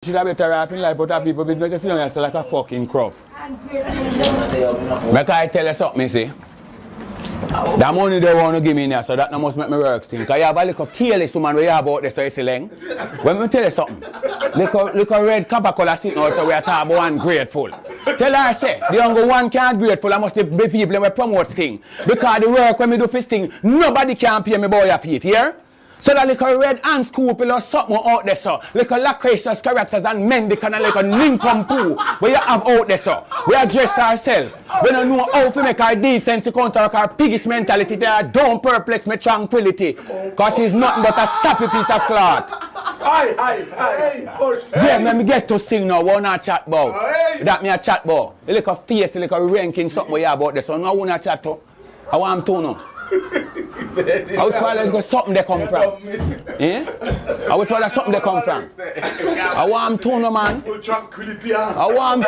Should have better rap in life, but have people business just sit down and sell like a fucking crop. Because I tell you something, see. That money they want to give me now, so that must make me work thing. Because you have a little careless woman where you have out there, so Mr Leng. When me tell you something, little red copper color sitting out, so we are talking about one grateful. Tell her, say, the younger one can't grateful, I must be people who promote thing. Because the work when me do this thing, nobody can pay me boy a feet, here. So that little red and scoople or something out there, so. Little loquacious characters and men, they kind of like a nincompoop where you have out there, so. We address ourselves. We don't know how to make our decency counteract our piggish mentality. They are don't perplex my tranquility. Because she's nothing but a sappy piece of cloth. Yeah, let me get to sing now. We want to chat about. That me a chat about. The little face, the little ranking, something we have out there, so now we want to chat to. I want to know. I was told there's something they come from. Eh? I was told there's something they come from. I want to know, man. I want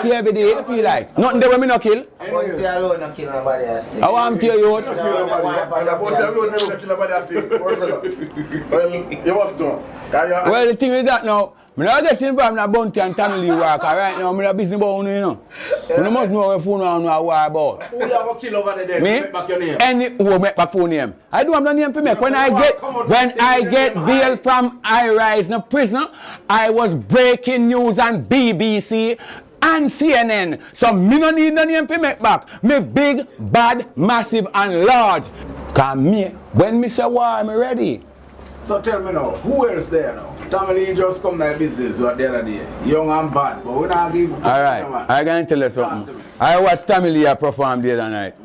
to every day. I feel like. Nothing there when me no kill. I want to you. Well, the thing is that now, I'm not getting from the bounty and family work. Right now, I'm not business about you know. You must know where phone and know what about. Who you have a kill over there? Me? Make back your name. Any who make back phone name. I don't have no name for me. When I get bail from I-Rise in prison, I was breaking news on BBC and CNN. So me no need no name for make back. Me big, bad, massive and large. Cause me, when me say war, I'm ready. So tell me now, who else there now? Family just come to my business the other day. Young and bad, but we not give. Alright, I can tell you something. I watched Tammy perform the other night.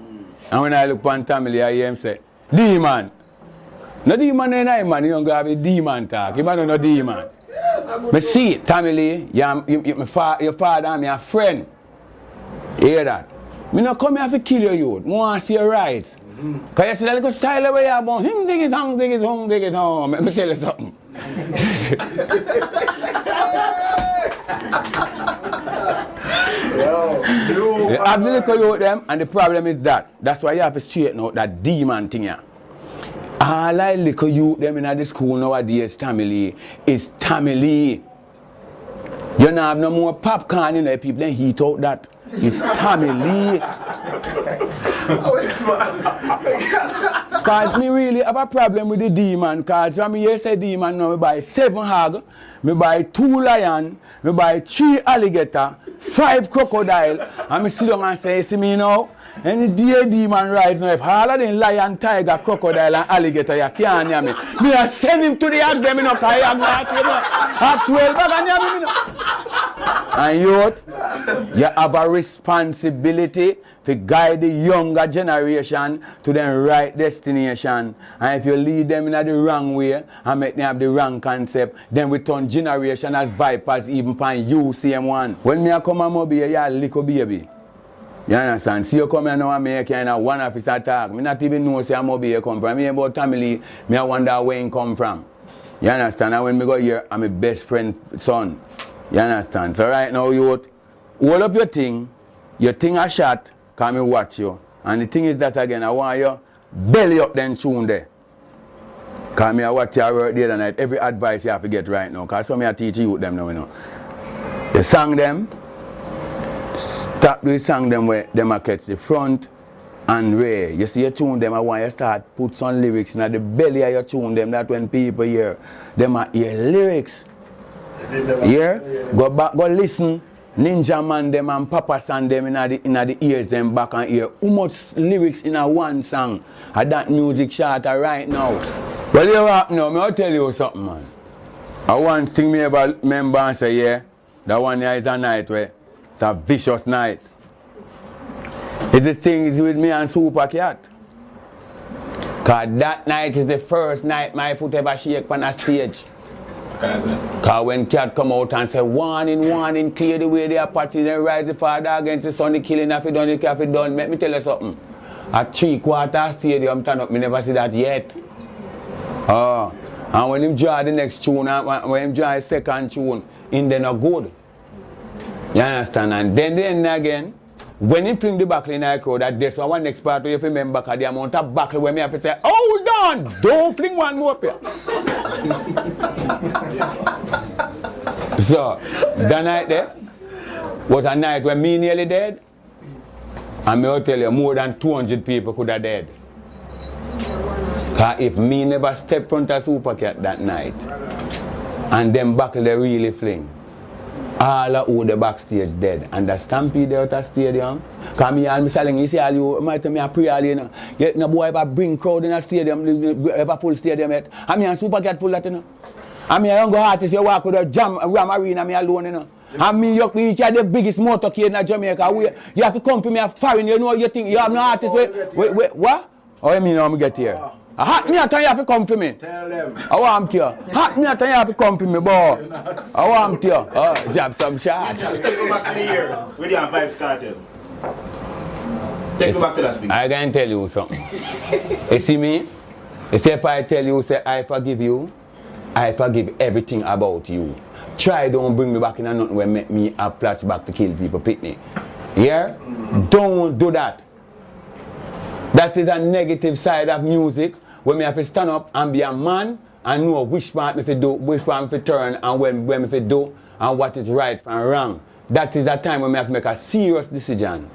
And when I look on Tammy, I hear him say, Demon. No demon in I man, you don't have a demon talk. You man no demon. Me see Tammy, your father and me a friend. You hear that? Me not come here to kill you. I want to see your rights. Because you see that little style where you are about him dig it home, dig it home, dig it home. Let me tell you something. You have to look at them, and the problem is that. That's why you have to straighten out that demon thing here. All I look at you them in the school nowadays, family, is family. You don't have no more popcorn in there, people then heat out that. It's family. Because me really have a problem with the demon. Because when me say demon now, me buy 7 hog, me buy 2 lion, me buy 3 alligator, 5 crocodile, and me sit down and say, see me now? Any day demon rides now, if all of them lion, tiger, crocodile and alligator, you can't hear me. Me I send him to the hog them enough, I am not here. At 12 and hear me now. And you have a responsibility to guide the younger generation to their right destination. And if you lead them in the wrong way and make them have the wrong concept, then we turn generation as vipers even from UCM1. When me come and mobile, you're a little baby. You understand? See you come here now and make kind of one officer talk. Me not even know say mobile come from. Me about family, me I wonder where he come from. You understand? And when me go here, I'm my best friend son. You understand? So right now you hold up your thing a shot, come and watch you. And the thing is that again, I want you belly up then tune there. Because I watch your work the other night, every advice you have to get right now. Because some of you teach you them now, you know. You sang them, stop doing song them where them are catch the front and rear. You see you tune them, I want you start put some lyrics in the belly of your tune them, that when people hear them are hear lyrics. Yeah? Go back, go listen. Ninja Man them and Papa San them in the ears them back and hear how much lyrics in a one song. And that music charter right now. Well, you up now, I'll tell you something, man. I one thing me ever remember and say, yeah, that one here is a night where it's a vicious night. It's the thing is with me and Super Cat. Cause that night is the first night my foot ever shake on a stage. Because when Cat come out and say, warning, warning, clear the way they are partying and rise the father against the son, the killing, if you done, if you done, let me tell you something. At 3/4 stadium turn up, me never see that yet. And when him draw the next tune, when him draw the second tune, in then are good. You understand? And then again, when he fling the buckle in the crowd, that's one next part where you remember the amount of buckle when me have to say, hold on, don't fling one more up here. So, that night there was a night when me nearly dead. And me will tell you, more than 200 people could have dead. Because if me never stepped front of Supercat that night, and them buckle they really fling, all of who the backstage dead. And the stampede out of stadium. Because me and Mr Leng, you see all you, might tell me I pray all you know. Yet no boy ever bring crowd in a stadium, ever full stadium yet. And me and Supercat full that you know. And me a young artist, you walk with a jam, Ram Arena, me alone you know. And me, you are the biggest motorcade in Jamaica. You have to come to me a foreign, you know, you think you have no artist. Wait, what? Oh, you mean I'm get here? Hot me, I tell you have to come to me. Tell them. I want you. Hot me, I tell you have to come to me, boy. I want you. Oh, jab some shot. Take me back to the year. Where the Vibes Cartel? Take me back to that thing. I can tell you something. You see me? You see if I tell you, say I forgive you, I forgive everything about you. Try don't bring me back in a nothing where make me a flashback to kill people, pick me. Yeah? Don't do that. That is a negative side of music where me have to stand up and be a man and know which part me fi do, which part me fi turn and when me fi do and what is right and wrong. That is a time when me have to make a serious decision.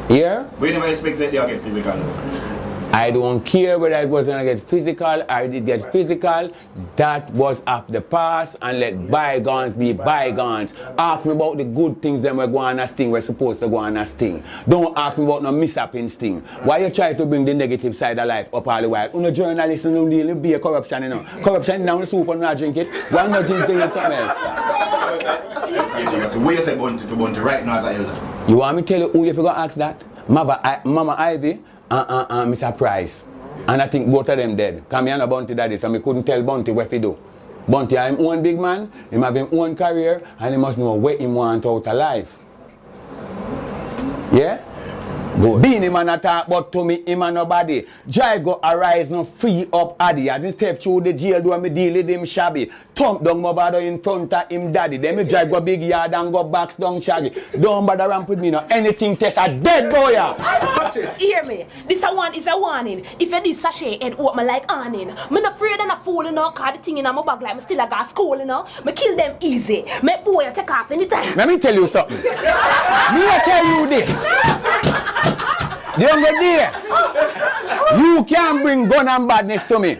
Yeah? We never expect that they'll get physical. I don't care whether it was going to get physical, I did get physical. That was of the past and let bygones be bygones. Ask me about the good things that were going to sting, we're supposed to go on a sting. Don't ask me about no mishap sting. Why you try to bring the negative side of life up all the while? No journalist no deal be a corruption, you know. Corruption down the soup and not drink it. Why not drink it something else? So where you say Bunty right now as I elder? You want me to tell you who you forgot to ask that? Mama Ivy and Mr. Price. And I think both of them dead. Because I know Bunty daddy, so I couldn't tell Bunty what to do. Bunty is one big man, he have his own career, and he must know what he wants out of life. Yeah? Good. Being him and a talk but to me, him and nobody. Drive go arise no free up Addy. I didn't step through the jail do me deal with him shabby. Thump down my bother in front of him daddy. Then me drive go big yard and go back down shaggy. Don't bother ramp with me no. Anything take a dead boy. Hear me. This a one is a warning. If you this sachet head open like awning. Me not afraid of a fool, you know, cause the thing in my bag like me still a got school, you know. Me kill them easy. Me boy take off anytime. Let me tell you something. Me tell you this. You there. You can't bring gun and badness to me.